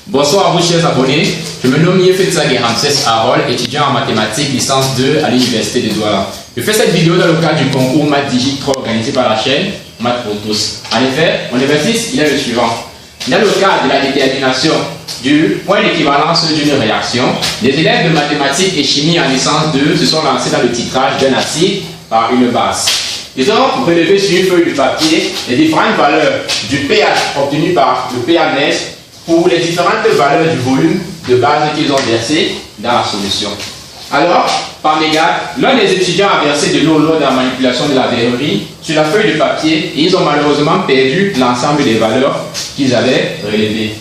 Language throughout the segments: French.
Bonsoir à vous chers abonnés, je me nomme Yefetsa Ramsès Harold, étudiant en mathématiques licence 2 à l'université de Douala. Je fais cette vidéo dans le cadre du concours Maths Digit 3 organisé par la chaîne Maths pour tous. En effet, mon exercice il est le suivant. Dans le cadre de la détermination du point d'équivalence d'une réaction, les élèves de mathématiques et chimie en licence 2 se sont lancés dans le titrage d'un acide par une base. Ils ont relevé sur une feuille de papier les différentes valeurs du pH obtenu par le pH pour les différentes valeurs du volume de base qu'ils ont versé dans la solution. Alors, par mégarde, l'un des étudiants a versé de l'eau lors de la manipulation de la verrerie sur la feuille de papier et ils ont malheureusement perdu l'ensemble des valeurs qu'ils avaient relevées.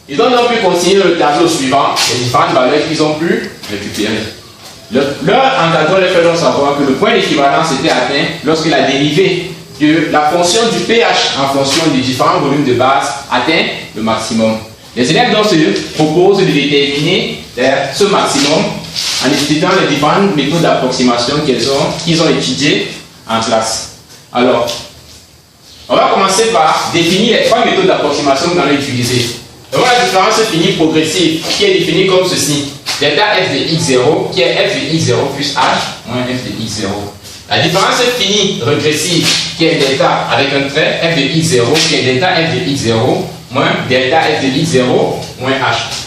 Ils ont donc pu continuer le tableau suivant, les différentes valeurs qu'ils ont pu récupérer. Leur encadrement leur fait donc savoir que le point d'équivalence était atteint lorsque la dérivée de la fonction du pH en fonction des différents volumes de base atteint le maximum. Les élèves donc se proposent de déterminer ce maximum en utilisant les différentes méthodes d'approximation qu'ils ont étudiées en classe. Alors, on va commencer par définir les trois méthodes d'approximation que nous allons utiliser. Donc la différence finie progressive qui est définie comme ceci. Delta f de x0 qui est f de x0 plus h moins f de x0. La différence finie régressive qui est delta avec un trait f de x0 qui est delta f de x0 moins delta f de x0 moins h.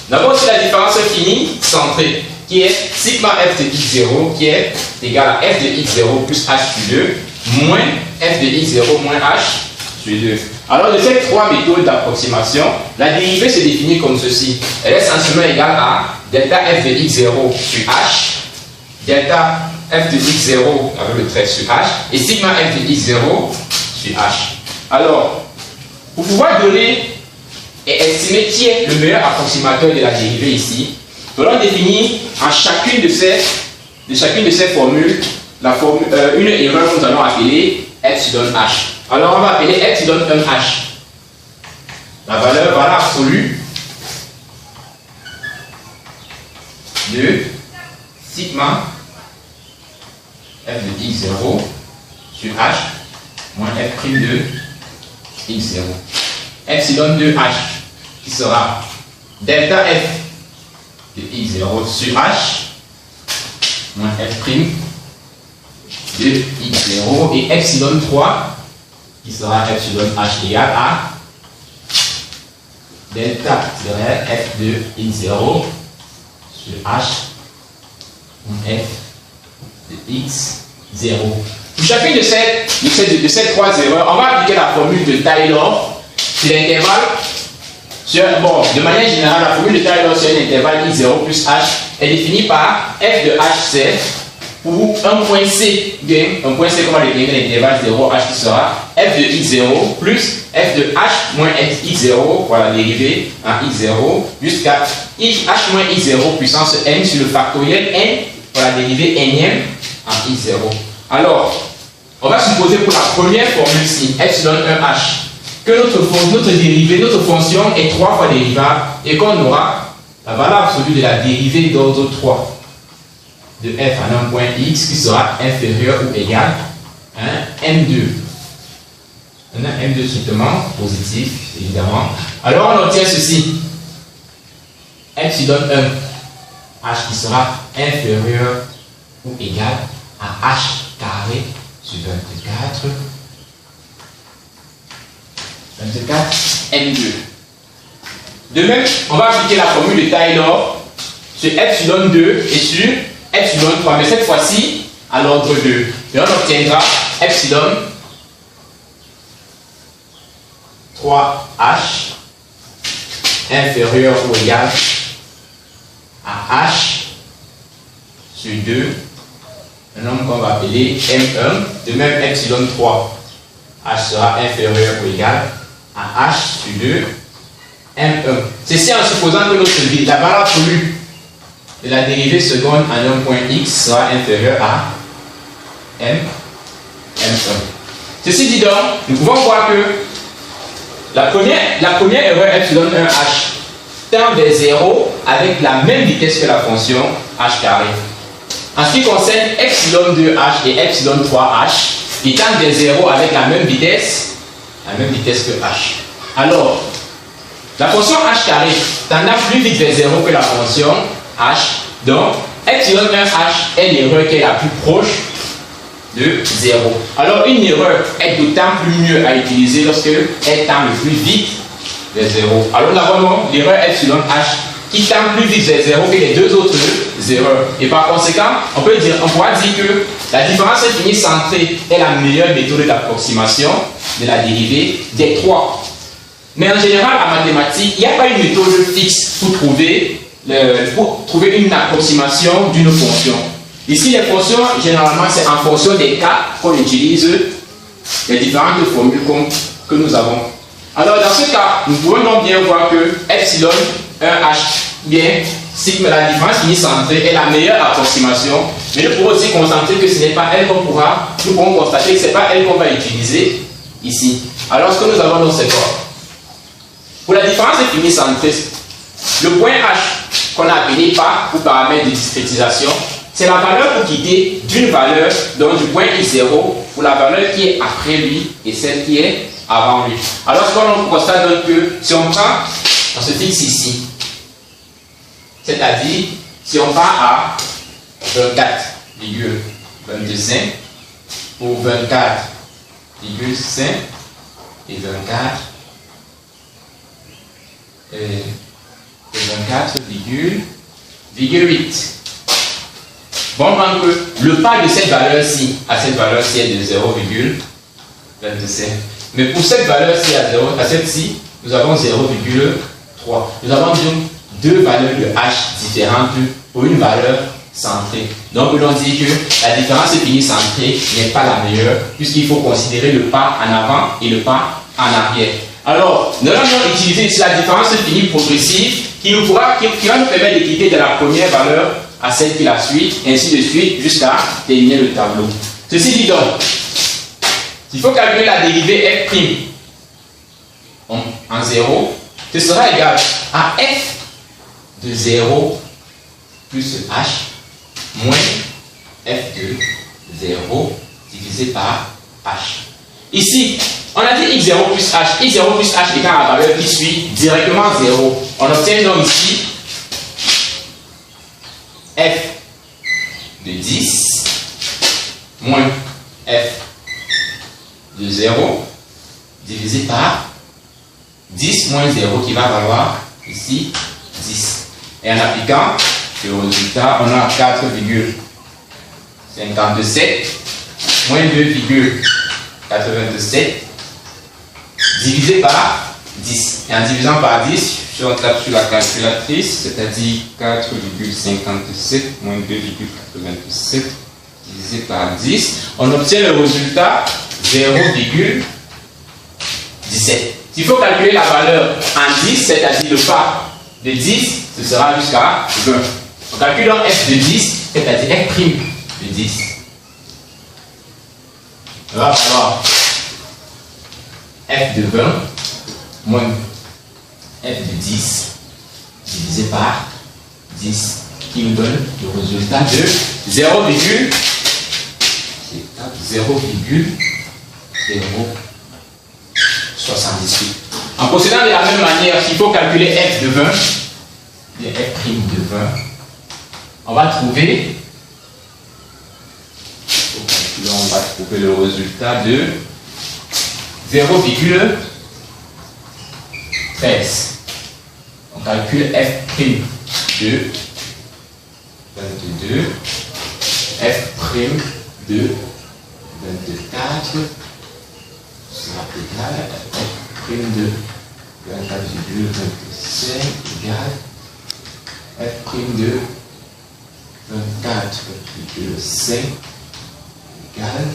D'abord c'est la différence finie centrée qui est sigma f de x0 qui est égal à f de x0 plus h sur 2 moins f de x0 moins h sur 2. Alors de ces trois méthodes d'approximation, la dérivée se définit comme ceci. Elle est essentiellement égale à delta f de x0 sur h, delta f de x0 avec le trait sur h et sigma f de x0 sur h. Alors, pour pouvoir donner et estimer qui est le meilleur approximateur de la dérivée ici, nous allons définir en chacune de ces formules une erreur que nous allons appeler epsilon h. Alors on va appeler epsilon 1h la valeur absolue de sigma f de x0 sur h moins f' de x0. Epsilon 2h qui sera delta f de x0 sur h moins f' de x0 et epsilon 3 qui sera epsilon h égale à delta f de x0 sur h moins f de x0. Pour chacune de ces trois erreurs, on va appliquer la formule de Taylor sur l'intervalle. Bon, de manière générale, la formule de Taylor sur un intervalle x0 plus h est définie par f de h c'est pour un point C, un point C, comment définir l'intervalle 0h qui sera f de x0 plus f de h moins x0, voilà, dérivée en x0, jusqu'à h moins x0 puissance n sur le factoriel n, voilà, dérivée nème en x0. Alors, on va supposer pour la première formule-ci, epsilon 1h, que notre dérivée, notre fonction est 3 fois dérivable et qu'on aura la valeur absolue de la dérivée d'ordre 3. De f en un point x qui sera inférieur ou égal à m2. On a m2 strictement positif, évidemment. Alors on obtient ceci. Epsilon 1 h qui sera inférieur ou égal à h carré sur 24 m2. De même, on va appliquer la formule de Taylor sur epsilon 2 et sur epsilon 3, mais cette fois-ci à l'ordre 2. Et on obtiendra epsilon 3h inférieur ou égal à h sur 2, un nombre qu'on va appeler m1. De même, epsilon 3, h sera inférieur ou égal à h sur 2, m1. Ceci en supposant que la valeur absolue de la dérivée seconde en un point x sera inférieure à m1. Ceci dit donc, nous pouvons voir que la première erreur epsilon 1h tend vers 0 avec la même vitesse que la fonction h carré. En ce qui concerne epsilon 2h et epsilon 3h, ils tendent vers 0 avec la même vitesse que h. Alors, La fonction h carré tendant plus vite vers 0 que la fonction h. Donc, epsilon 1h est l'erreur qui est la plus proche de 0. Alors, une erreur est d'autant plus mieux à utiliser lorsque elle tend le plus vite vers 0. Alors, nous avons l'erreur epsilon h qui tend plus vite vers 0 que les deux autres erreurs. Et par conséquent, on pourra dire que la différence infinie centrée est la meilleure méthode d'approximation de la dérivée des trois. Mais en général, en mathématiques, il n'y a pas une méthode fixe pour trouver une approximation d'une fonction. Ici, les fonctions, généralement, c'est en fonction des cas qu'on utilise les différentes formules que nous avons. Alors, dans ce cas, nous pouvons donc bien voir que epsilon 1h, bien, sigma, la différence finie centrée est la meilleure approximation. Mais nous pourrons aussi constater que ce n'est pas elle nous pourrons constater que ce n'est pas elle qu'on va utiliser ici. Alors, ce que nous avons donc, c'est quoi? Pour la différence finie centrée, le point h qu'on a appelé par ou paramètre de discrétisation, c'est la valeur pour quitter d'une valeur, donc du point I0, pour la valeur qui est après lui et celle qui est avant lui. Alors, ce qu'on constate donc que si on prend, on se fixe ici, c'est-à-dire si on part à 24,25 pour 24,5 et 24,8. Bon, donc le pas de cette valeur-ci à cette valeur-ci est de 0,25. Mais pour cette valeur-ci à celle-ci, nous avons 0,3. Nous avons donc deux valeurs de h différentes pour une valeur centrée. Donc, l'on dit que la différence finie centrée n'est pas la meilleure, puisqu'il faut considérer le pas en avant et le pas en arrière. Alors, nous allons utiliser ici la différence finie progressive qui va nous permettre de quitter de la première valeur à celle qui la suit, et ainsi de suite, jusqu'à terminer le tableau. Ceci dit donc, il faut calculer la dérivée f' en 0, ce sera égal à f de 0 plus h moins f de 0 divisé par h. Ici, on a dit x0 plus h. x0 plus h étant la valeur qui suit directement 0. On obtient donc ici f de 10 moins f de 0 divisé par 10 moins 0 qui va valoir ici 10. Et en appliquant le résultat, on a 4,57 moins 2,87 divisé par 10. Et en divisant par 10, si on tape sur la calculatrice, c'est-à-dire 4,57 moins 2,87 divisé par 10, on obtient le résultat 0,17. S'il faut calculer la valeur en 10, c'est-à-dire le pas de 10, ce sera jusqu'à 20. On calcule donc f de 10, c'est-à-dire f' de 10. On va avoir f de 20 moins f de 10 divisé par 10 qui nous donne le résultat de 0,078. En procédant de la même manière, s'il faut calculer f de 20, bien f' de 20, on va trouver le résultat de 0,13. On calcule f' de 22, f' de 24 sera égal à f' de 24,25 égale f' de 24,5 égale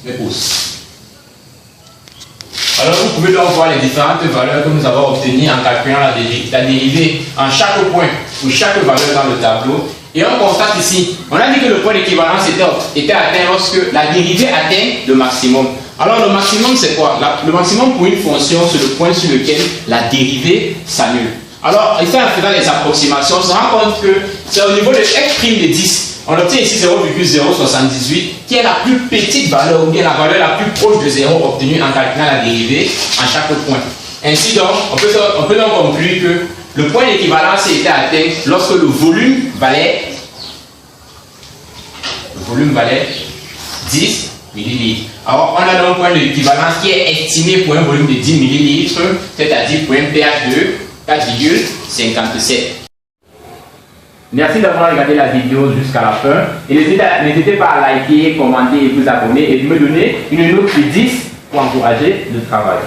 les pouces. Alors vous pouvez donc voir les différentes valeurs que nous avons obtenues en calculant la dérivée en chaque point ou chaque valeur dans le tableau. Et on constate ici, on a dit que le point d'équivalence était atteint lorsque la dérivée atteint le maximum. Alors le maximum c'est quoi? Le maximum pour une fonction c'est le point sur lequel la dérivée s'annule. Alors ici en faisant les approximations, on se rend compte que c'est au niveau de f' de 10. On obtient ici 0,078 qui est la plus petite valeur ou bien la valeur la plus proche de 0 obtenue en calculant la dérivée en chaque point. Ainsi donc, on peut donc conclure que le point d'équivalence était atteint lorsque le volume valait 10 millilitres. Alors, on a donc un point d'équivalence qui est estimé pour un volume de 10 millilitres, c'est-à-dire pour un pH de 4,57. Merci d'avoir regardé la vidéo jusqu'à la fin. Et n'hésitez pas à liker, commenter et vous abonner et de me donner une note de 10 pour encourager le travail.